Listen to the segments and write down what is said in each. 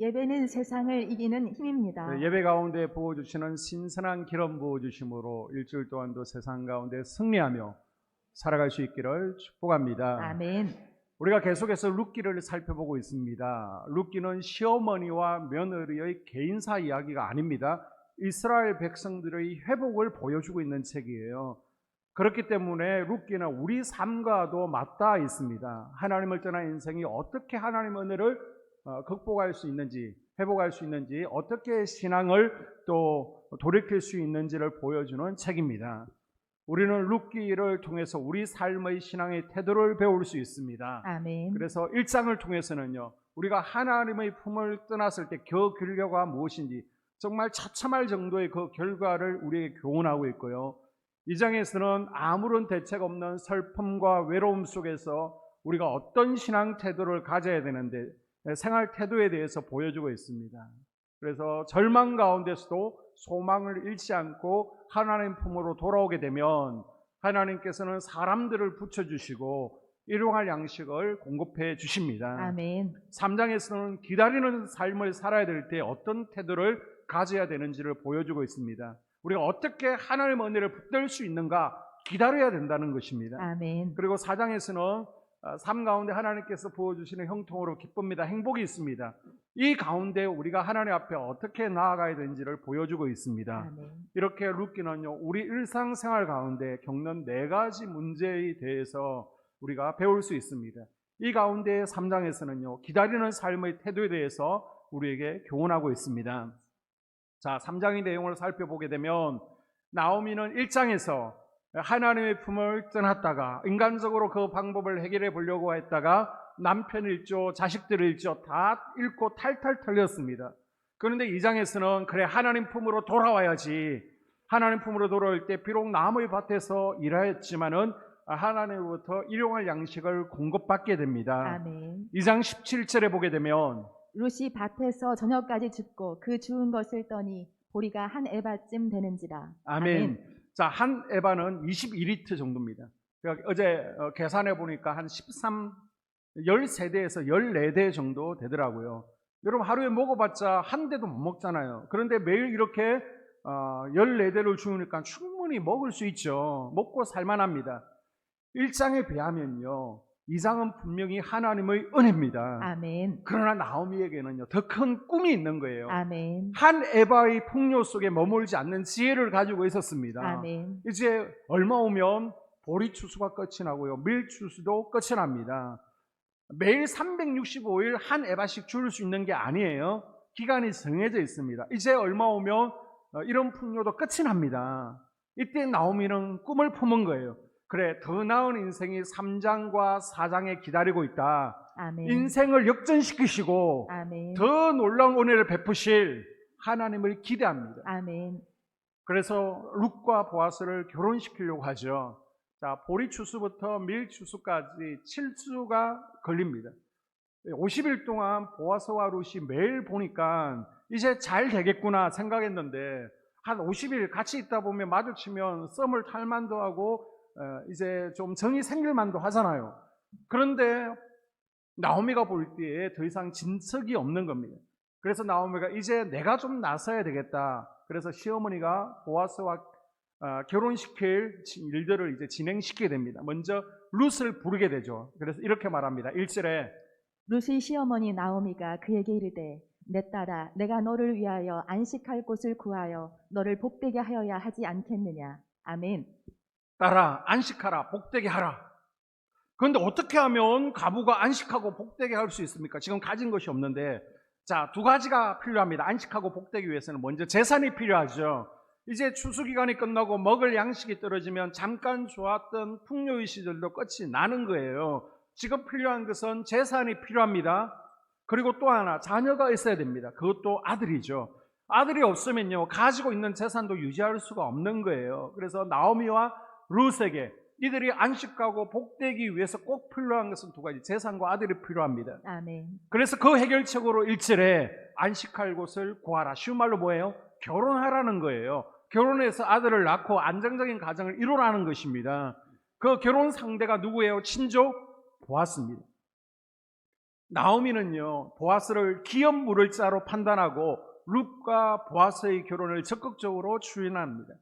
예배는 세상을 이기는 힘입니다. 예배 가운데 부어주시는 신선한 기름 부어주심으로 일주일 동안도 세상 가운데 승리하며 살아갈 수 있기를 축복합니다. 아멘. 우리가 계속해서 룻기를 살펴보고 있습니다. 룻기는 시어머니와 며느리의 개인사 이야기가 아닙니다. 이스라엘 백성들의 회복을 보여주고 있는 책이에요. 그렇기 때문에 룻기는 우리 삶과도 맞닿아 있습니다. 하나님을 떠난 인생이 어떻게 하나님의 은혜를 극복할 수 있는지, 회복할 수 있는지, 어떻게 신앙을 또 돌이킬 수 있는지를 보여주는 책입니다. 우리는 룻기를 통해서 우리 삶의 신앙의 태도를 배울 수 있습니다. 아멘. 그래서 1장을 통해서는요, 우리가 하나님의 품을 떠났을 때 그 결과가 무엇인지 정말 처참할 정도의 그 결과를 우리에게 교훈하고 있고요. 2장에서는 아무런 대책 없는 슬픔과 외로움 속에서 우리가 어떤 신앙 태도를 가져야 되는데 생활 태도에 대해서 보여주고 있습니다. 그래서 절망 가운데서도 소망을 잃지 않고 하나님 품으로 돌아오게 되면 하나님께서는 사람들을 붙여주시고 일용할 양식을 공급해 주십니다. 아멘. 3장에서는 기다리는 삶을 살아야 될 때 어떤 태도를 가져야 되는지를 보여주고 있습니다. 우리가 어떻게 하나님의 은혜를 붙들 수 있는가 기다려야 된다는 것입니다. 아멘. 그리고 4장에서는 삶 가운데 하나님께서 부어주시는 형통으로 기쁨이다, 행복이 있습니다. 이 가운데 우리가 하나님 앞에 어떻게 나아가야 되는지를 보여주고 있습니다. 아멘. 이렇게 룻기는요, 우리 일상생활 가운데 겪는 4가지 문제에 대해서 우리가 배울 수 있습니다. 이 가운데 3장에서는요, 기다리는 삶의 태도에 대해서 우리에게 교훈하고 있습니다. 자, 3장의 내용을 살펴보게 되면 나오미는 1장에서 하나님의 품을 떠났다가 인간적으로 그 방법을 해결해 보려고 했다가 남편을 잃죠, 자식들을 잃죠, 다 잃고 탈탈 털렸습니다. 그런데 2장에서는 그래 하나님 품으로 돌아와야지, 하나님 품으로 돌아올 때 비록 나무의 밭에서 일하였지만은 하나님으로부터 일용할 양식을 공급받게 됩니다. 아멘. 2장 17절에 보게 되면 룻이 밭에서 저녁까지 줍고 그 주운 것을 떠니 보리가 한 에바쯤 되는지라. 아멘. 자, 한 에바는 22리터 정도입니다. 그러니까 어제 계산해 보니까 한 13대에서 14대 정도 되더라고요. 여러분 하루에 먹어봤자 한 대도 못 먹잖아요. 그런데 매일 이렇게 14대를 주우니까 충분히 먹을 수 있죠. 먹고 살만합니다. 1장에 비하면요, 2장은 분명히 하나님의 은혜입니다. 아멘. 그러나 나오미에게는요, 더 큰 꿈이 있는 거예요. 아멘. 한 에바의 풍요 속에 머물지 않는 지혜를 가지고 있었습니다. 아멘. 이제 얼마 오면 보리 추수가 끝이 나고요, 밀 추수도 끝이 납니다. 매일 365일 한 에바씩 줄 수 있는 게 아니에요. 기간이 정해져 있습니다. 이제 얼마 오면 이런 풍요도 끝이 납니다. 이때 나오미는 꿈을 품은 거예요. 그래, 더 나은 인생이 3장과 4장에 기다리고 있다. 아멘. 인생을 역전시키시고 아멘. 더 놀라운 은혜를 베푸실 하나님을 기대합니다. 아멘. 그래서 룻과 보아스를 결혼시키려고 하죠. 자, 보리 추수부터 밀 추수까지 7주가 걸립니다. 50일 동안 보아스와 룻이 매일 보니까 이제 잘 되겠구나 생각했는데 한 50일 같이 있다 보면 마주치면 썸을 탈 만도 하고 이제 좀 정이 생길 만도 하잖아요. 그런데 나오미가 볼 때에 더 이상 진척이 없는 겁니다. 그래서 나오미가 이제 내가 좀 나서야 되겠다. 그래서 시어머니가 보아스와 결혼시킬 일들을 이제 진행시키게 됩니다. 먼저 룻을 부르게 되죠. 그래서 이렇게 말합니다. 1절에 룻의 시어머니 나오미가 그에게 이르되 내 딸아, 내가 너를 위하여 안식할 곳을 구하여 너를 복되게 하여야 하지 않겠느냐. 아멘. 딸아, 안식하라, 복되게 하라. 그런데 어떻게 하면 가부가 안식하고 복되게 할 수 있습니까? 지금 가진 것이 없는데. 자, 2가지가 필요합니다. 안식하고 복되기 위해서는 먼저 재산이 필요하죠. 이제 추수기간이 끝나고 먹을 양식이 떨어지면 잠깐 좋았던 풍요의 시절도 끝이 나는 거예요. 지금 필요한 것은 재산이 필요합니다. 그리고 또 하나, 자녀가 있어야 됩니다. 그것도 아들이죠. 아들이 없으면요, 가지고 있는 재산도 유지할 수가 없는 거예요. 그래서 나오미와 룻에게 이들이 안식하고 복되기 위해서 꼭 필요한 것은 2가지, 재산과 아들이 필요합니다. 아멘. 그래서 그 해결책으로 1절에 안식할 곳을 구하라. 쉬운 말로 뭐예요? 결혼하라는 거예요. 결혼해서 아들을 낳고 안정적인 가정을 이루라는 것입니다. 그 결혼 상대가 누구예요? 친족? 보았습니다. 나오미는요, 보아스를 기업 물을 자로 판단하고 룻과 보아스의 결혼을 적극적으로 추진합니다.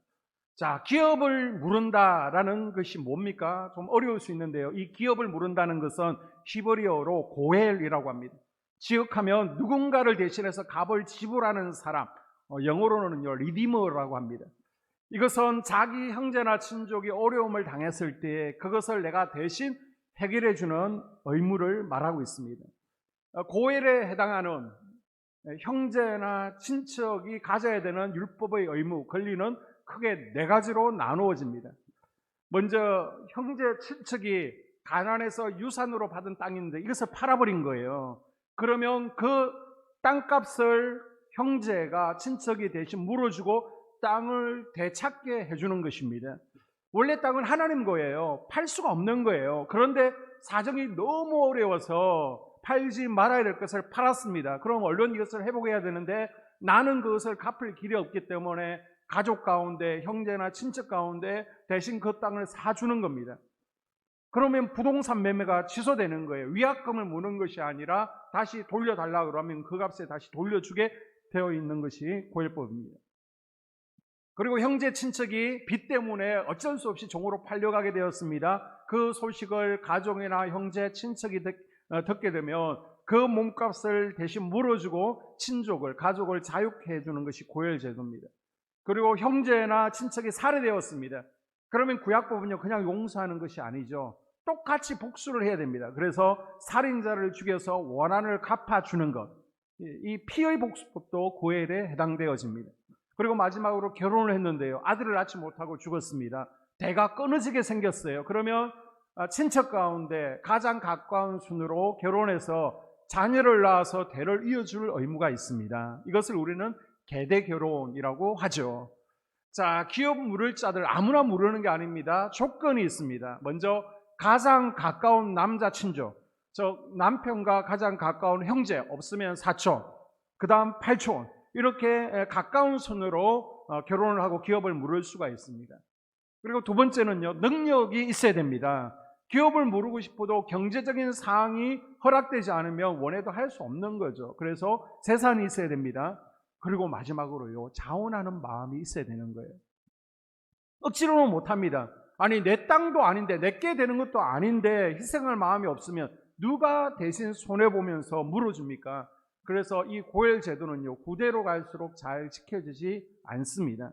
자, 기업을 물은다라는 것이 뭡니까? 좀 어려울 수 있는데요. 이 기업을 물은다는 것은 히브리어로 고엘이라고 합니다. 지역하면 누군가를 대신해서 값을 지불하는 사람, 영어로는요, 리디머라고 합니다. 이것은 자기 형제나 친족이 어려움을 당했을 때 그것을 내가 대신 해결해 주는 의무를 말하고 있습니다. 고엘에 해당하는 형제나 친척이 가져야 되는 율법의 의무, 권리는 크게 네 가지로 나누어집니다. 먼저 형제 친척이 가난해서 유산으로 받은 땅인데 이것을 팔아버린 거예요. 그러면 그 땅값을 형제가 친척이 대신 물어주고 땅을 되찾게 해주는 것입니다. 원래 땅은 하나님 거예요. 팔 수가 없는 거예요. 그런데 사정이 너무 어려워서 팔지 말아야 될 것을 팔았습니다. 그럼 얼른 이것을 회복해야 되는데 나는 그것을 갚을 길이 없기 때문에 가족 가운데 형제나 친척 가운데 대신 그 땅을 사주는 겁니다. 그러면 부동산 매매가 취소되는 거예요. 위약금을 무는 것이 아니라 다시 돌려달라 그러면 그 값에 다시 돌려주게 되어 있는 것이 고엘법입니다. 그리고 형제 친척이 빚 때문에 어쩔 수 없이 종으로 팔려가게 되었습니다. 그 소식을 가족이나 형제 친척이 듣게 되면 그 몸값을 대신 물어주고 친족을, 가족을 자유케 해주는 것이 고엘 제도입니다. 그리고 형제나 친척이 살해되었습니다. 그러면 구약법은요, 그냥 용서하는 것이 아니죠. 똑같이 복수를 해야 됩니다. 그래서 살인자를 죽여서 원한을 갚아주는 것, 이 피의 복수법도 고엘에 해당되어집니다. 그리고 마지막으로 결혼을 했는데요, 아들을 낳지 못하고 죽었습니다. 대가 끊어지게 생겼어요. 그러면 친척 가운데 가장 가까운 순으로 결혼해서 자녀를 낳아서 대를 이어줄 의무가 있습니다. 이것을 우리는 계대 결혼이라고 하죠. 자, 기업 물을 자들 아무나 물으는 게 아닙니다. 조건이 있습니다. 먼저 가장 가까운 남자 친족, 남편과 가장 가까운 형제, 없으면 사촌, 그 다음 팔촌, 이렇게 가까운 손으로 결혼을 하고 기업을 물을 수가 있습니다. 그리고 두 번째는요, 능력이 있어야 됩니다. 기업을 물고 싶어도 경제적인 사항이 허락되지 않으면 원해도 할 수 없는 거죠. 그래서 재산이 있어야 됩니다. 그리고 마지막으로요, 자원하는 마음이 있어야 되는 거예요. 억지로는 못합니다. 아니, 내 땅도 아닌데, 내게 되는 것도 아닌데 희생할 마음이 없으면 누가 대신 손해보면서 물어줍니까? 그래서 이 고엘 제도는요, 구대로 갈수록 잘 지켜지지 않습니다.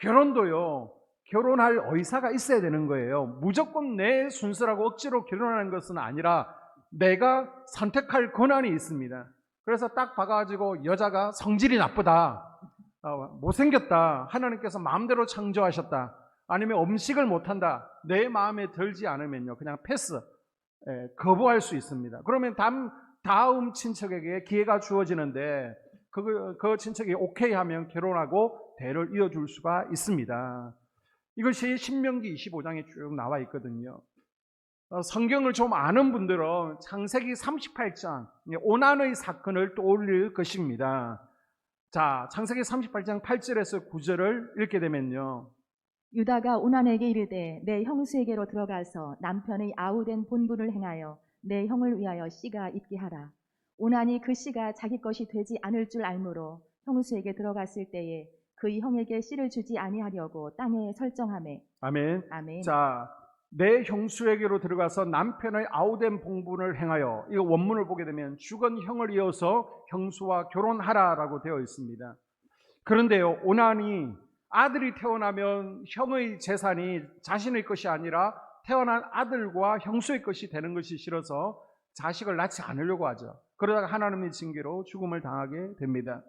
결혼도요, 결혼할 의사가 있어야 되는 거예요. 무조건 내 순서라고 억지로 결혼하는 것은 아니라 내가 선택할 권한이 있습니다. 그래서 딱 봐가지고 여자가 성질이 나쁘다, 못생겼다, 하나님께서 마음대로 창조하셨다, 아니면 음식을 못한다, 내 마음에 들지 않으면요, 그냥 패스, 거부할 수 있습니다. 그러면 다음 친척에게 기회가 주어지는데 그 친척이 오케이 하면 결혼하고 대를 이어줄 수가 있습니다. 이것이 신명기 25장에 쭉 나와 있거든요. 성경을 좀 아는 분들은 창세기 38장 오난의 사건을 떠올릴 것입니다. 자, 창세기 38장 8절에서 9절을 읽게 되면요, 유다가 오난에게 이르되 내 형수에게로 들어가서 남편의 아우된 본분을 행하여 내 형을 위하여 씨가 있게 하라. 오난이 그 씨가 자기 것이 되지 않을 줄 알므로 형수에게 들어갔을 때에 그의 형에게 씨를 주지 아니하려고 땅에 설정하매. 아멘. 아멘. 자, 내 형수에게로 들어가서 남편의 아우된 본분을 행하여, 이거 원문을 보게 되면 죽은 형을 이어서 형수와 결혼하라라고 되어 있습니다. 그런데요, 오난이 아들이 태어나면 형의 재산이 자신의 것이 아니라 태어난 아들과 형수의 것이 되는 것이 싫어서 자식을 낳지 않으려고 하죠. 그러다가 하나님의 징계로 죽음을 당하게 됩니다.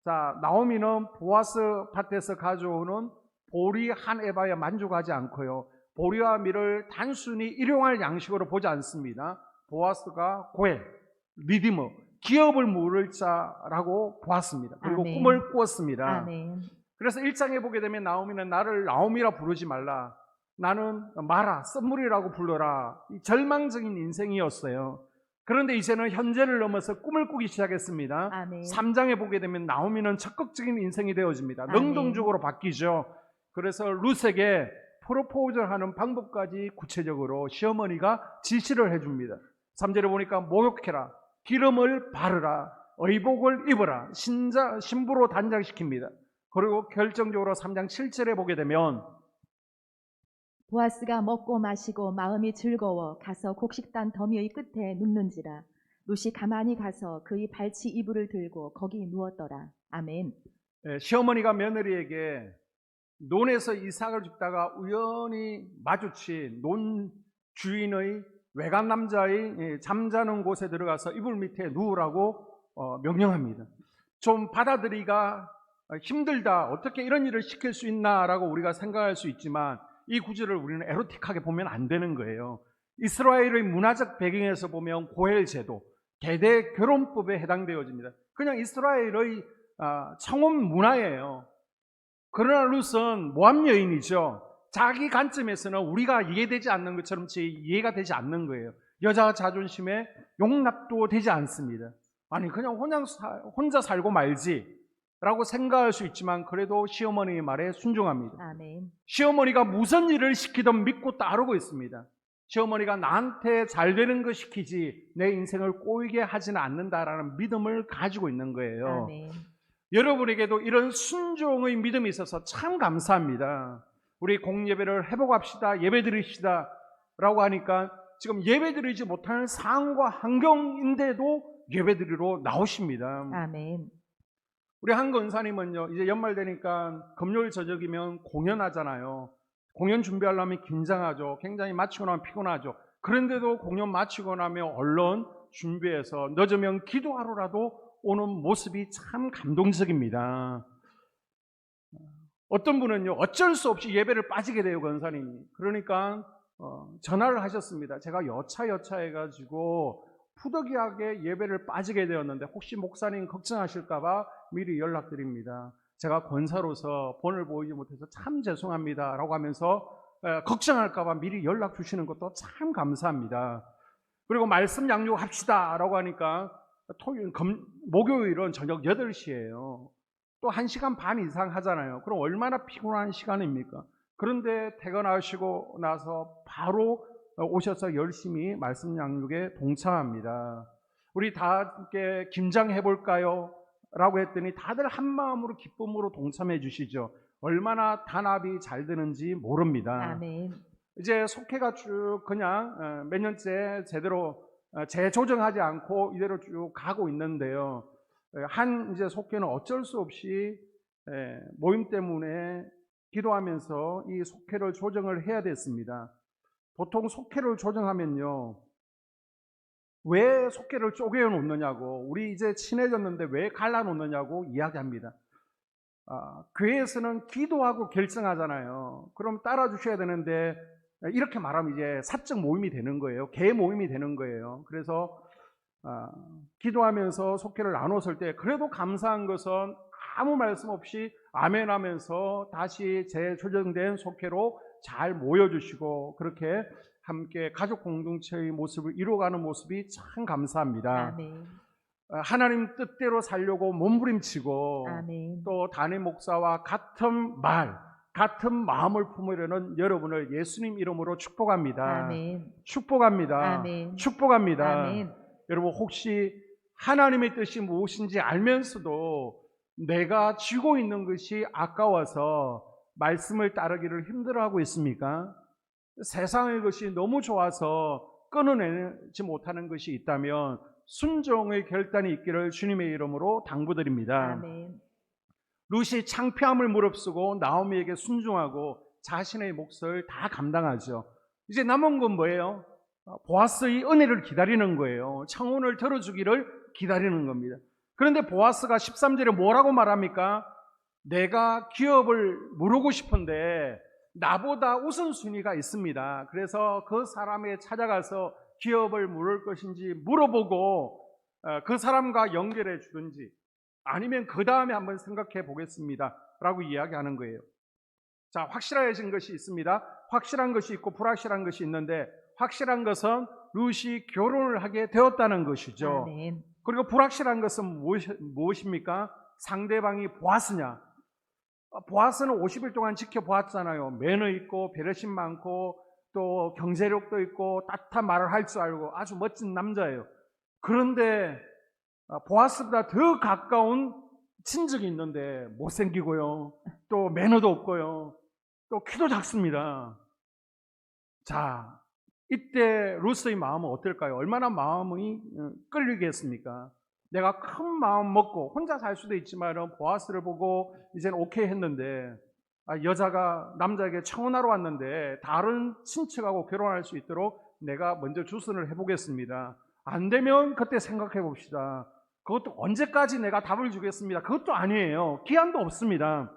자, 나오미는 보아스 밭에서 가져오는 보리 한 에바에 만족하지 않고요, 보리와 밀을 단순히 일용할 양식으로 보지 않습니다. 보아스가 고엘, 리디머, 기업을 물을 자라고 보았습니다. 그리고 아멘. 꿈을 꾸었습니다. 아멘. 그래서 1장에 보게 되면 나오미는 나를 나오미라 부르지 말라, 나는 마라, 썸물이라고 불러라, 이 절망적인 인생이었어요. 그런데 이제는 현재를 넘어서 꿈을 꾸기 시작했습니다. 아멘. 3장에 보게 되면 나오미는 적극적인 인생이 되어집니다. 아멘. 능동적으로 바뀌죠. 그래서 룻에게 프로포즈하는 방법까지 구체적으로 시어머니가 지시를 해줍니다. 3절에 보니까 목욕해라, 기름을 바르라, 의복을 입어라, 신부로 단장시킵니다. 그리고 결정적으로 3장 7절에 보게 되면 보아스가 먹고 마시고 마음이 즐거워 가서 곡식단 더미의 끝에 눕는지라. 룻이 가만히 가서 그의 발치 이불을 들고 거기 누웠더라. 아멘. 시어머니가 며느리에게 논에서 이삭을 줍다가 우연히 마주친 논 주인의 외간 남자의 잠자는 곳에 들어가서 이불 밑에 누우라고 명령합니다. 좀 받아들이기가 힘들다, 어떻게 이런 일을 시킬 수 있나라고 우리가 생각할 수 있지만 이 구절을 우리는 에로틱하게 보면 안 되는 거예요. 이스라엘의 문화적 배경에서 보면 고엘 제도, 계대 결혼법에 해당되어집니다. 그냥 이스라엘의 청혼 문화예요. 그러나 룻은 모함 여인이죠. 자기 관점에서는 우리가 이해되지 않는 것처럼 이해가 되지 않는 거예요. 여자 자존심에 용납도 되지 않습니다. 아니 그냥 혼자 살고 말지 라고 생각할 수 있지만 그래도 시어머니의 말에 순종합니다. 아멘. 시어머니가 무슨 일을 시키든 믿고 따르고 있습니다. 시어머니가 나한테 잘 되는 거 시키지 내 인생을 꼬이게 하지는 않는다라는 믿음을 가지고 있는 거예요. 아멘. 여러분에게도 이런 순종의 믿음이 있어서 참 감사합니다. 우리 공예배를 회복합시다, 예배 드립시다 라고 하니까 지금 예배 드리지 못하는 상황과 환경인데도 예배 드리러 나오십니다. 아멘. 우리 한 권사님은요, 이제 연말 되니까 금요일 저녁이면 공연하잖아요. 공연 준비하려면 긴장하죠. 굉장히 마치고 나면 피곤하죠. 그런데도 공연 마치고 나면 얼른 준비해서 늦으면 기도하러라도 오는 모습이 참 감동적입니다. 어떤 분은요, 어쩔 수 없이 예배를 빠지게 돼요, 권사님이. 그러니까 전화를 하셨습니다. 제가 여차 해가지고 푸더기하게 예배를 빠지게 되었는데 혹시 목사님 걱정하실까봐 미리 연락드립니다. 제가 권사로서 본을 보이지 못해서 참 죄송합니다 라고 하면서 걱정할까봐 미리 연락 주시는 것도 참 감사합니다. 그리고 말씀 양육합시다 라고 하니까 목요일은 저녁 8시예요. 또 1시간 반 이상 하잖아요. 그럼 얼마나 피곤한 시간입니까? 그런데 퇴근하시고 나서 바로 오셔서 열심히 말씀 양육에 동참합니다. 우리 다 함께 김장해 볼까요? 라고 했더니 다들 한 마음으로 기쁨으로 동참해 주시죠. 얼마나 단합이 잘 되는지 모릅니다. 아멘. 이제 속회가 쭉 그냥 몇 년째 제대로 재조정하지 않고 이대로 쭉 가고 있는데요. 한 이제 속회는 어쩔 수 없이 모임 때문에 기도하면서 이 속회를 조정을 해야 됐습니다. 보통 속회를 조정하면요, 왜 속회를 쪼개어 놓느냐고, 우리 이제 친해졌는데 왜 갈라 놓느냐고 이야기합니다. 교회에서는 기도하고 결정하잖아요. 그럼 따라 주셔야 되는데 이렇게 말하면 이제 사적 모임이 되는 거예요. 개 모임이 되는 거예요. 그래서 기도하면서 속회를 나눴을 때 그래도 감사한 것은 아무 말씀 없이 아멘 하면서 다시 재조정된 속회로 잘 모여주시고 그렇게 함께 가족 공동체의 모습을 이루어가는 모습이 참 감사합니다. 아멘. 하나님 뜻대로 살려고 몸부림치고 아멘. 또 담임 목사와 같은 말, 같은 마음을 품으려는 여러분을 예수님 이름으로 축복합니다. 아멘. 축복합니다. 아멘. 축복합니다. 아멘. 여러분 혹시 하나님의 뜻이 무엇인지 알면서도 내가 쥐고 있는 것이 아까워서 말씀을 따르기를 힘들어하고 있습니까? 세상의 것이 너무 좋아서 끊어내지 못하는 것이 있다면 순종의 결단이 있기를 주님의 이름으로 당부드립니다. 아멘. 룻이 창피함을 무릅쓰고 나오미에게 순종하고 자신의 몫을 다 감당하죠. 이제 남은 건 뭐예요? 보아스의 은혜를 기다리는 거예요. 청혼을 들어주기를 기다리는 겁니다. 그런데 보아스가 13절에 뭐라고 말합니까? 내가 기업을 물으고 싶은데 나보다 우선순위가 있습니다. 그래서 그 사람에 찾아가서 기업을 물을 것인지 물어보고 그 사람과 연결해 주든지 아니면 그 다음에 한번 생각해 보겠습니다 라고 이야기하는 거예요. 자, 확실해진 것이 있습니다. 확실한 것이 있고 불확실한 것이 있는데 확실한 것은 룻이 결혼을 하게 되었다는 것이죠. 아멘. 그리고 불확실한 것은 무엇입니까? 상대방이 보아스냐? 보아스는 50일 동안 지켜보았잖아요. 매너 있고 배려심 많고 또 경제력도 있고 따뜻한 말을 할 줄 알고 아주 멋진 남자예요. 그런데 보아스보다 더 가까운 친척이 있는데 못생기고요. 또 매너도 없고요. 또 키도 작습니다. 자, 이때 루스의 마음은 어떨까요? 얼마나 마음이 끌리겠습니까? 내가 큰 마음 먹고 혼자 살 수도 있지만 보아스를 보고 이제는 오케이 했는데 여자가 남자에게 청혼하러 왔는데 다른 친척하고 결혼할 수 있도록 내가 먼저 주선을 해보겠습니다. 안 되면 그때 생각해 봅시다. 그것도 언제까지 내가 답을 주겠습니다. 그것도 아니에요. 기한도 없습니다.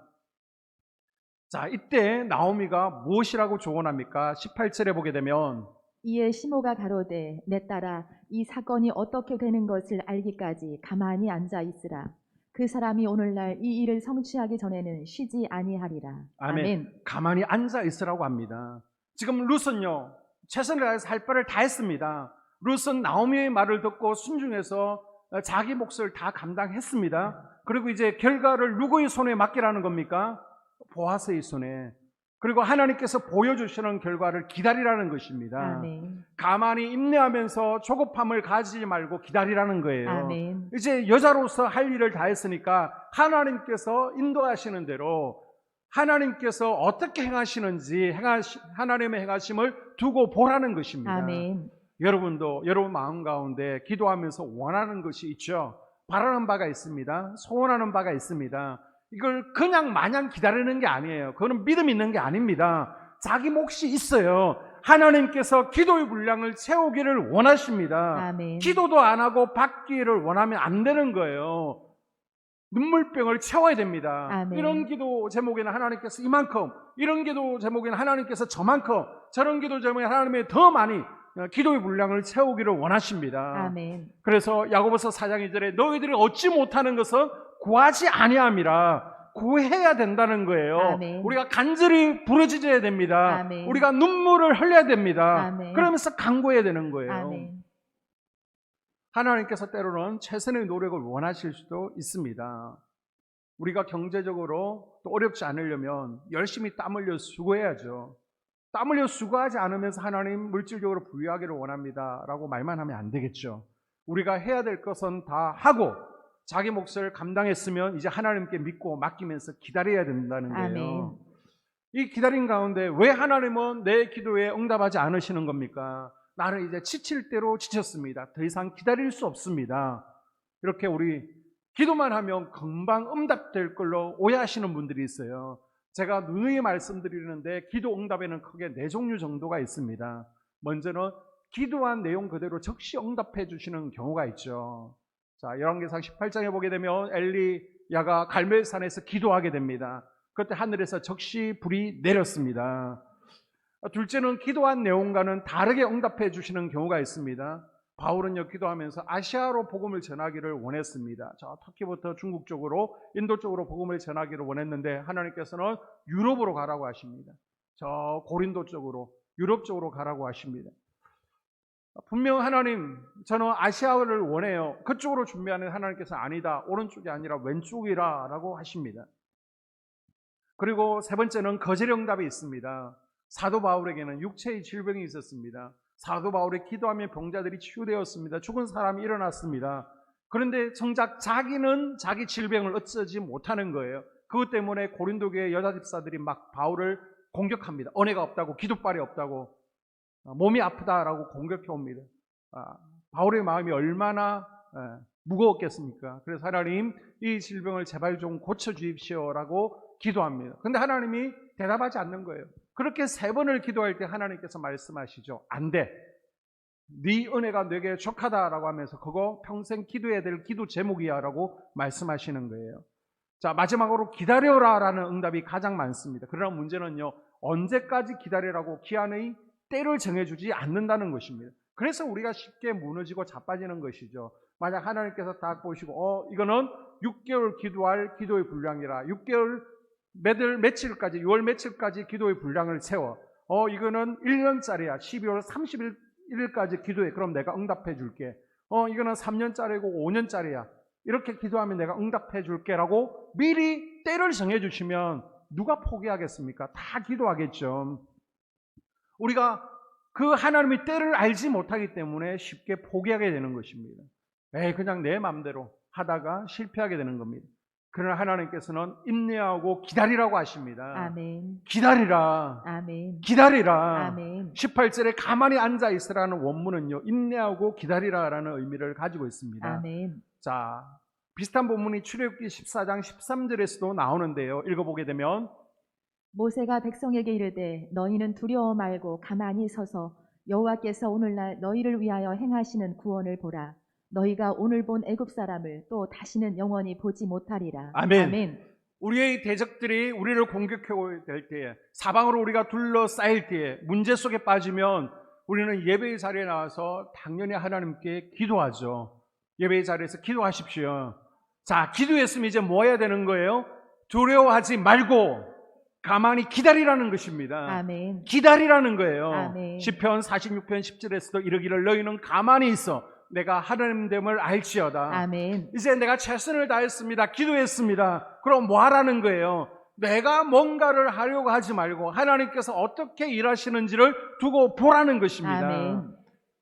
자, 이때 나오미가 무엇이라고 조언합니까? 18절에 보게 되면 이에 시모가 가로되 내 딸아 이 사건이 어떻게 되는 것을 알기까지 가만히 앉아 있으라. 그 사람이 오늘날 이 일을 성취하기 전에는 쉬지 아니하리라. 아멘. 가만히 앉아 있으라고 합니다. 지금 룻은요, 최선을 다해서 할 바를 다 했습니다. 룻은 나오미의 말을 듣고 순종해서 자기 몫을 다 감당했습니다. 그리고 이제 결과를 누구의 손에 맡기라는 겁니까? 보아스의 손에. 그리고 하나님께서 보여주시는 결과를 기다리라는 것입니다. 아멘. 가만히 인내하면서 조급함을 가지지 말고 기다리라는 거예요. 아멘. 이제 여자로서 할 일을 다 했으니까 하나님께서 인도하시는 대로 하나님께서 어떻게 행하시는지 하나님의 행하심을 두고 보라는 것입니다. 아멘. 여러분도 여러분 마음 가운데 기도하면서 원하는 것이 있죠. 바라는 바가 있습니다. 소원하는 바가 있습니다. 이걸 그냥 마냥 기다리는 게 아니에요. 그거는 믿음 있는 게 아닙니다. 자기 몫이 있어요. 하나님께서 기도의 분량을 채우기를 원하십니다. 아멘. 기도도 안 하고 받기를 원하면 안 되는 거예요. 눈물병을 채워야 됩니다. 아멘. 이런 기도 제목에는 하나님께서 이만큼, 이런 기도 제목에는 하나님께서 저만큼, 저런 기도 제목에는 하나님이 더 많이 기도의 분량을 채우기를 원하십니다. 아멘. 그래서 야고보서 4장 2절에 너희들이 얻지 못하는 것은 구하지 아니함이라, 구해야 된다는 거예요. 아멘. 우리가 간절히 부르짖어야 됩니다. 아멘. 우리가 눈물을 흘려야 됩니다. 아멘. 그러면서 간구해야 되는 거예요. 아멘. 하나님께서 때로는 최선의 노력을 원하실 수도 있습니다. 우리가 경제적으로 또 어렵지 않으려면 열심히 땀 흘려 수고해야죠. 땀 흘려 수고하지 않으면서 하나님 물질적으로 부유하기를 원합니다 라고 말만 하면 안 되겠죠. 우리가 해야 될 것은 다 하고 자기 몫을 감당했으면 이제 하나님께 믿고 맡기면서 기다려야 된다는 거예요. 아멘. 이 기다림 가운데 왜 하나님은 내 기도에 응답하지 않으시는 겁니까? 나는 이제 지칠 대로 지쳤습니다. 더 이상 기다릴 수 없습니다. 이렇게 우리 기도만 하면 금방 응답될 걸로 오해하시는 분들이 있어요. 제가 누누이 말씀드리는데 기도 응답에는 크게 4종류 정도가 있습니다. 먼저는 기도한 내용 그대로 즉시 응답해 주시는 경우가 있죠. 자, 열왕기상 18장에 보게 되면 엘리야가 갈멜산에서 기도하게 됩니다. 그때 하늘에서 즉시 불이 내렸습니다. 둘째는 기도한 내용과는 다르게 응답해 주시는 경우가 있습니다. 바울은요, 기도하면서 아시아로 복음을 전하기를 원했습니다. 저 터키부터 중국 쪽으로, 인도 쪽으로 복음을 전하기를 원했는데 하나님께서는 유럽으로 가라고 하십니다. 저 고린도 쪽으로, 유럽 쪽으로 가라고 하십니다. 분명 하나님, 저는 아시아를 원해요. 그쪽으로 준비하는 하나님께서 아니다. 오른쪽이 아니라 왼쪽이라 라고 하십니다. 그리고 세 번째는 거절 응답이 있습니다. 사도 바울에게는 육체의 질병이 있었습니다. 사도 바울의 기도하며 병자들이 치유되었습니다. 죽은 사람이 일어났습니다. 그런데 정작 자기는 자기 질병을 어쩌지 못하는 거예요. 그것 때문에 고린도 교회 여자 집사들이 막 바울을 공격합니다. 은혜가 없다고, 기도발이 없다고, 몸이 아프다라고 공격해 옵니다. 바울의 마음이 얼마나 무거웠겠습니까? 그래서 하나님, 이 질병을 제발 좀 고쳐주십시오라고 기도합니다. 그런데 하나님이 대답하지 않는 거예요. 그렇게 3번을 기도할 때 하나님께서 말씀하시죠. 안 돼. 네 은혜가 내게 족하다라고 하면서 그거 평생 기도해야 될 기도 제목이야 라고 말씀하시는 거예요. 자, 마지막으로 기다려라라는 응답이 가장 많습니다. 그러나 문제는요, 언제까지 기다리라고 기한의 때를 정해주지 않는다는 것입니다. 그래서 우리가 쉽게 무너지고 자빠지는 것이죠. 만약 하나님께서 딱 보시고 이거는 6개월 기도할 기도의 분량이라 6개월 며칠까지 6월 며칠까지 기도의 분량을 채워 이거는 1년짜리야 12월 31일까지 기도해. 그럼 내가 응답해 줄게. 이거는 3년짜리고 5년짜리야. 이렇게 기도하면 내가 응답해 줄게 라고 미리 때를 정해 주시면 누가 포기하겠습니까? 다 기도하겠죠. 우리가 그 하나님의 때를 알지 못하기 때문에 쉽게 포기하게 되는 것입니다. 그냥 내 마음대로 하다가 실패하게 되는 겁니다. 그러나 하나님께서는 인내하고 기다리라고 하십니다. 아멘. 기다리라. 아멘. 기다리라. 아멘. 18절에 가만히 앉아 있으라는 원문은요, 인내하고 기다리라라는 의미를 가지고 있습니다. 아멘. 자, 비슷한 본문이 출애굽기 14장 13절에서도 나오는데요. 읽어보게 되면 모세가 백성에게 이르되 너희는 두려워 말고 가만히 서서 여호와께서 오늘날 너희를 위하여 행하시는 구원을 보라. 너희가 오늘 본 애굽 사람을 또 다시는 영원히 보지 못하리라. 아멘. 우리의 대적들이 우리를 공격해 될 때에, 사방으로 우리가 둘러싸일 때에 문제 속에 빠지면 우리는 예배의 자리에 나와서 당연히 하나님께 기도하죠. 예배의 자리에서 기도하십시오. 자, 기도했으면 이제 뭐 해야 되는 거예요? 두려워하지 말고 가만히 기다리라는 것입니다. 아멘. 기다리라는 거예요. 아멘. 시편 46편 10절에서도 이르기를 너희는 가만히 있어 내가 하나님됨을 알지어다. 아멘. 이제 내가 최선을 다했습니다. 기도했습니다. 그럼 뭐 하라는 거예요? 내가 뭔가를 하려고 하지 말고 하나님께서 어떻게 일하시는지를 두고 보라는 것입니다. 아멘.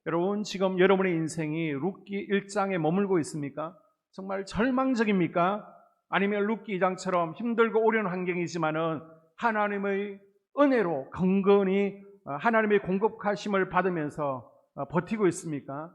여러분, 지금 여러분의 인생이 룻기 1장에 머물고 있습니까? 정말 절망적입니까? 아니면 룻기 2장처럼 힘들고 어려운 환경이지만은 하나님의 은혜로 건건히 하나님의 공급하심을 받으면서 버티고 있습니까?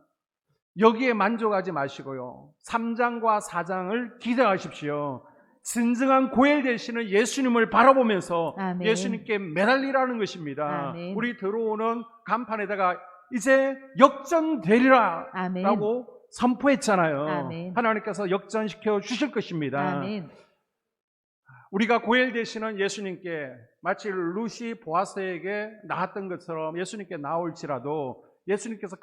여기에 만족하지 마시고요. 3장과 4장을 기대하십시오. 진정한 고엘 되시는 예수님을 바라보면서 아멘. 예수님께 매달리라는 것입니다. 아멘. 우리 들어오는 간판에다가 이제 역전되리라 아멘. 라고 선포했잖아요. 아멘. 하나님께서 역전시켜 주실 것입니다. 아멘. 우리가 고엘 되시는 예수님께 마치 룻이 보아스에게 나왔던 것처럼 예수님께 나올지라도 예수님께서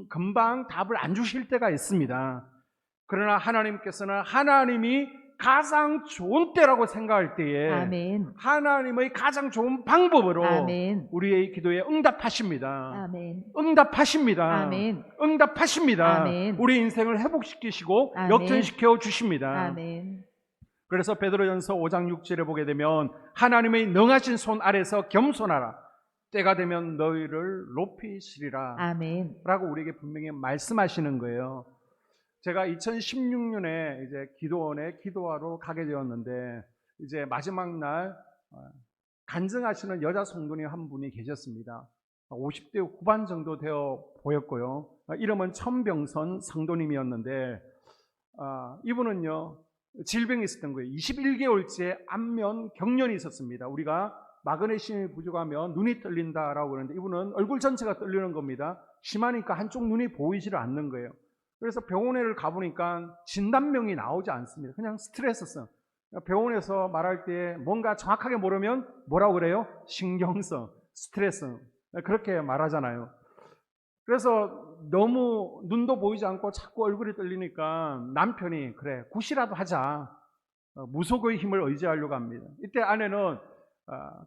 금방 답을 안 주실 때가 있습니다. 그러나 하나님께서는 하나님이 가장 좋은 때라고 생각할 때에 아멘. 하나님의 가장 좋은 방법으로 아멘. 우리의 기도에 응답하십니다. 아멘. 응답하십니다. 아멘. 응답하십니다. 아멘. 우리 인생을 회복시키시고 아멘. 역전시켜 주십니다. 아멘. 그래서 베드로전서 5장 6절에 보게 되면 하나님의 능하신 손 아래서 겸손하라. 때가 되면 너희를 높이시리라. 아멘. 라고 우리에게 분명히 말씀하시는 거예요. 제가 2016년에 이제 기도원에 기도하러 가게 되었는데 이제 마지막 날 간증하시는 여자 성도님 한 분이 계셨습니다. 50대 후반 정도 되어 보였고요. 이름은 천병선 성도님이었는데 이분은요 질병이 있었던 거예요. 21개월째 안면 경련이 있었습니다. 우리가 마그네슘이 부족하면 눈이 떨린다라고 그러는데 이분은 얼굴 전체가 떨리는 겁니다. 심하니까 한쪽 눈이 보이지를 않는 거예요. 그래서 병원에를 가보니까 진단명이 나오지 않습니다. 그냥 스트레스성. 병원에서 말할 때 뭔가 정확하게 모르면 뭐라고 그래요? 신경성, 스트레스성. 그렇게 말하잖아요. 그래서 너무 눈도 보이지 않고 자꾸 얼굴이 떨리니까 남편이 그래 굿이라도 하자. 무속의 힘을 의지하려고 합니다. 이때 아내는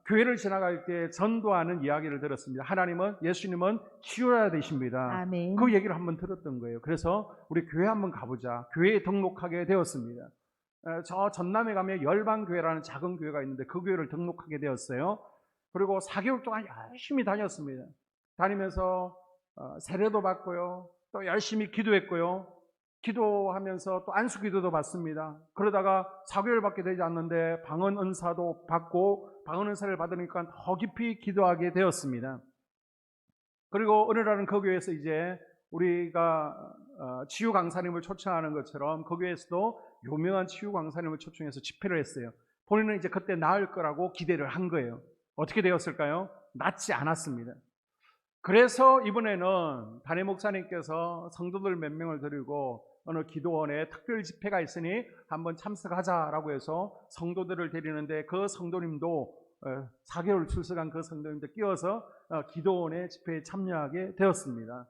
교회를 지나갈 때 전도하는 이야기를 들었습니다. 하나님은 예수님은 치유해야 되십니다. 아멘. 그 얘기를 한번 들었던 거예요. 그래서 우리 교회 한번 가보자. 교회에 등록하게 되었습니다. 저 전남에 가면 열방교회라는 작은 교회가 있는데 그 교회를 등록하게 되었어요. 그리고 4개월 동안 열심히 다녔습니다. 다니면서 세례도 받고요. 또 열심히 기도했고요. 기도하면서 또 안수기도도 받습니다. 그러다가 4개월밖에 되지 않는데 방언 은사도 받고 방언 은사를 받으니까 더 깊이 기도하게 되었습니다. 그리고 어느 날은 그 교회에서 이제 우리가 치유 강사님을 초청하는 것처럼 그 교회에서도 유명한 치유 강사님을 초청해서 집회를 했어요. 본인은 이제 그때 나을 거라고 기대를 한 거예요. 어떻게 되었을까요? 낫지 않았습니다. 그래서 이번에는 담임 목사님께서 성도들 몇 명을 데리고 어느 기도원에 특별 집회가 있으니 한번 참석하자라고 해서 성도들을 데리는데 그 성도님도 4개월 출석한 그 성도님도 끼워서 기도원의 집회에 참여하게 되었습니다.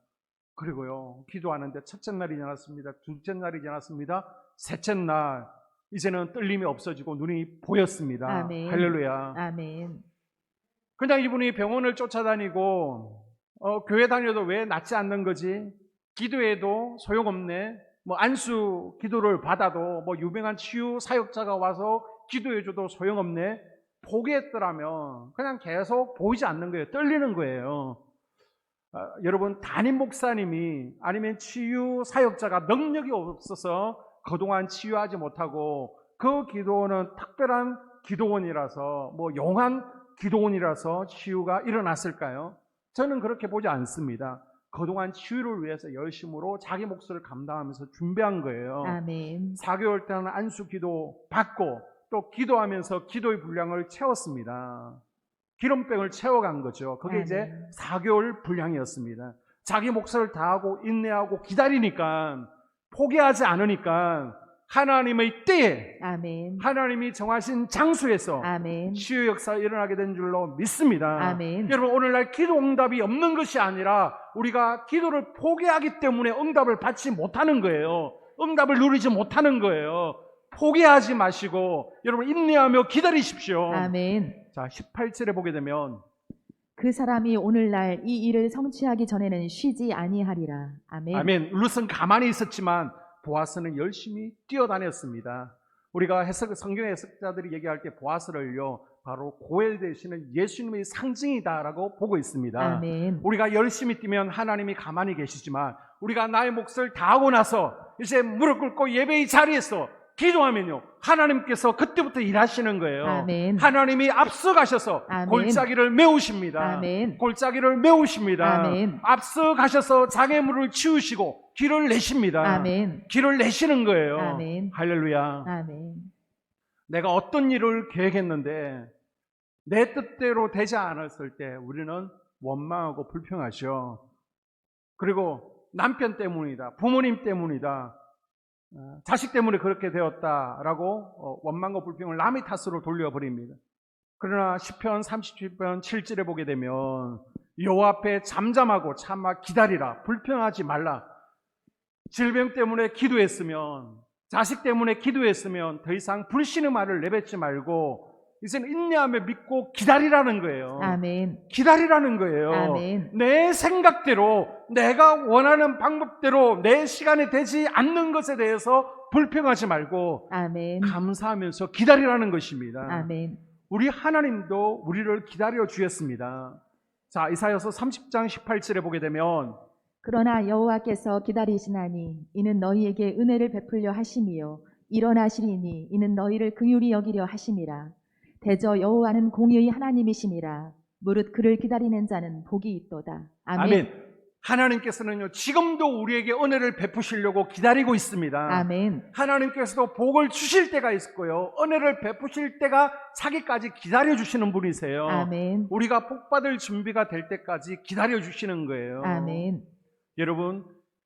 그리고요 기도하는데 첫째 날이 지났습니다. 둘째 날이 지났습니다. 셋째 날 이제는 떨림이 없어지고 눈이 보였습니다. 아멘. 할렐루야. 아멘. 그냥 이분이 병원을 쫓아다니고 교회 다녀도 왜 낫지 않는 거지? 기도해도 소용없네. 뭐 안수 기도를 받아도 뭐 유명한 치유 사역자가 와서 기도해줘도 소용없네. 포기했더라면 그냥 계속 보이지 않는 거예요. 떨리는 거예요. 여러분 담임 목사님이 아니면 치유 사역자가 능력이 없어서 그동안 치유하지 못하고 그 기도원은 특별한 기도원이라서 뭐 용한 기도원이라서 치유가 일어났을까요? 저는 그렇게 보지 않습니다. 그동안 치유를 위해서 열심으로 자기 몫을 감당하면서 준비한 거예요. 아멘. 4개월 동안 안수 기도 받고 또 기도하면서 기도의 분량을 채웠습니다. 기름병을 채워간 거죠. 그게 이제 4개월 분량이었습니다. 자기 몫을 다하고 인내하고 기다리니까 포기하지 않으니까 하나님의 때에 아멘. 하나님이 정하신 장소에서 아멘. 치유 역사가 일어나게 된 줄로 믿습니다. 아멘. 여러분 오늘날 기도 응답이 없는 것이 아니라 우리가 기도를 포기하기 때문에 응답을 받지 못하는 거예요. 응답을 누리지 못하는 거예요. 포기하지 마시고 여러분 인내하며 기다리십시오. 아멘. 자, 18절에 보게 되면 그 사람이 오늘날 이 일을 성취하기 전에는 쉬지 아니하리라. 아멘. 아멘. 룻은 가만히 있었지만 보아스는 열심히 뛰어다녔습니다. 우리가 성경 해석자들이 얘기할 때 보아스를요 바로 고엘 되시는 예수님의 상징이다라고 보고 있습니다. 아멘. 우리가 열심히 뛰면 하나님이 가만히 계시지만 우리가 나의 몫을 다하고 나서 이제 무릎 꿇고 예배의 자리에서 기도하면요 하나님께서 그때부터 일하시는 거예요. 아멘. 하나님이 앞서가셔서 아멘. 골짜기를 메우십니다. 아멘. 골짜기를 메우십니다. 아멘. 앞서가셔서 장애물을 치우시고 길을 내십니다. 아멘. 길을 내시는 거예요. 아멘. 할렐루야. 아멘. 내가 어떤 일을 계획했는데 내 뜻대로 되지 않았을 때 우리는 원망하고 불평하죠. 그리고 남편 때문이다, 부모님 때문이다, 자식 때문에 그렇게 되었다라고 원망과 불평을 남의 탓으로 돌려버립니다. 그러나 시편 37편 7절에 보게 되면 여호와 앞에 잠잠하고 참아 기다리라, 불평하지 말라. 질병 때문에 기도했으면, 자식 때문에 기도했으면 더 이상 불신의 말을 내뱉지 말고 이제는 인내하며 믿고 기다리라는 거예요. 아멘. 기다리라는 거예요. 아멘. 내 생각대로, 내가 원하는 방법대로 내 시간에 되지 않는 것에 대해서 불평하지 말고 아멘. 감사하면서 기다리라는 것입니다. 아멘. 우리 하나님도 우리를 기다려 주셨습니다. 자, 이사야서 30장 18절에 보게 되면 그러나 여호와께서 기다리시나니 이는 너희에게 은혜를 베풀려 하심이요 일어나시리니 이는 너희를 긍휼히 여기려 하심이라. 대저 여호와는 공의의 하나님이심이라. 무릇 그를 기다리는 자는 복이 있도다. 아멘. 아멘. 하나님께서는요 지금도 우리에게 은혜를 베푸시려고 기다리고 있습니다. 아멘. 하나님께서도 복을 주실 때가 있고요, 은혜를 베푸실 때가 차기까지 기다려 주시는 분이세요. 아멘. 우리가 복 받을 준비가 될 때까지 기다려 주시는 거예요. 아멘. 여러분,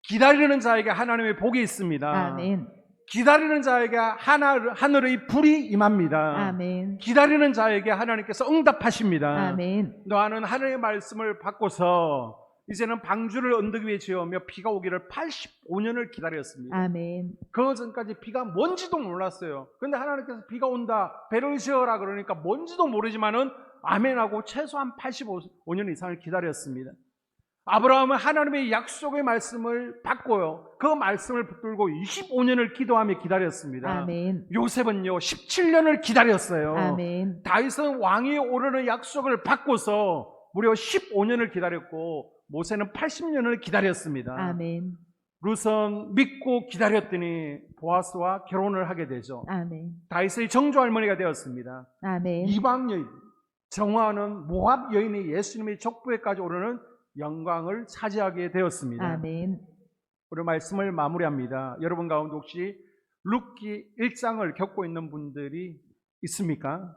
기다리는 자에게 하나님의 복이 있습니다. 아멘. 기다리는 자에게 하늘의 불이 임합니다. 아멘. 기다리는 자에게 하나님께서 응답하십니다. 아멘. 너는 하나님의 말씀을 받고서 이제는 방주를 언덕 위에 지으며 비가 오기를 85년을 기다렸습니다. 아멘. 그 전까지 비가 뭔지도 몰랐어요. 근데 하나님께서 비가 온다, 배를 지어라 그러니까 뭔지도 모르지만은 아멘하고 최소한 85년 이상을 기다렸습니다. 아브라함은 하나님의 약속의 말씀을 받고요, 그 말씀을 붙들고 25년을 기도하며 기다렸습니다. 아멘. 요셉은요 17년을 기다렸어요. 아멘. 다윗은 왕위에 오르는 약속을 받고서 무려 15년을 기다렸고 모세는 80년을 기다렸습니다. 아멘. 룻은 믿고 기다렸더니 보아스와 결혼을 하게 되죠. 아멘. 다윗의 정조 할머니가 되었습니다. 아멘. 이방 여인, 정화하는 모압 여인이 예수님의 족보에까지 오르는 영광을 차지하게 되었습니다. 아멘. 오늘 말씀을 마무리합니다. 여러분 가운데 혹시 룻기 1장을 겪고 있는 분들이 있습니까?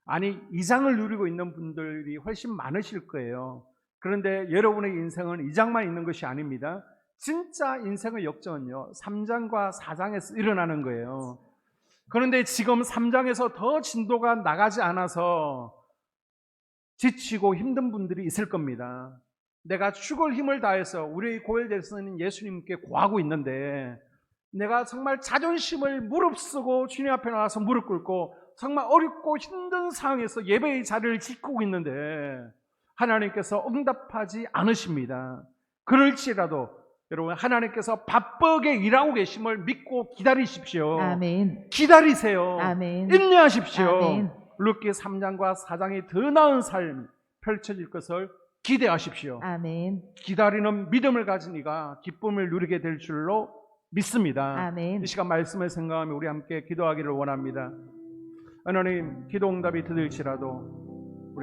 아니 2장을 누리고 있는 분들이 훨씬 많으실 거예요. 그런데 여러분의 인생은 2장만 있는 것이 아닙니다. 진짜 인생의 역전은요 3장과 4장에서 일어나는 거예요. 그런데 지금 3장에서 더 진도가 나가지 않아서 지치고 힘든 분들이 있을 겁니다. 내가 죽을 힘을 다해서 우리의 고혈되시는 예수님께 구하고 있는데 내가 정말 자존심을 무릅쓰고 주님 앞에 나와서 무릎 꿇고 정말 어렵고 힘든 상황에서 예배의 자리를 지키고 있는데 하나님께서 응답하지 않으십니다. 그럴지라도 여러분 하나님께서 바쁘게 일하고 계심을 믿고 기다리십시오. 아멘. 기다리세요. 아멘. 인내하십시오. 아멘. 룻기 3장과 4장이 더 나은 삶 펼쳐질 것을 기대하십시오. 아멘. 기다리는 믿음을 가진 이가 기쁨을 누리게 될 줄로 믿습니다. 아멘. 이 시간 말씀을 생각하며 우리 함께 기도하기를 원합니다. 하나님, 기도 응답이 드릴지라도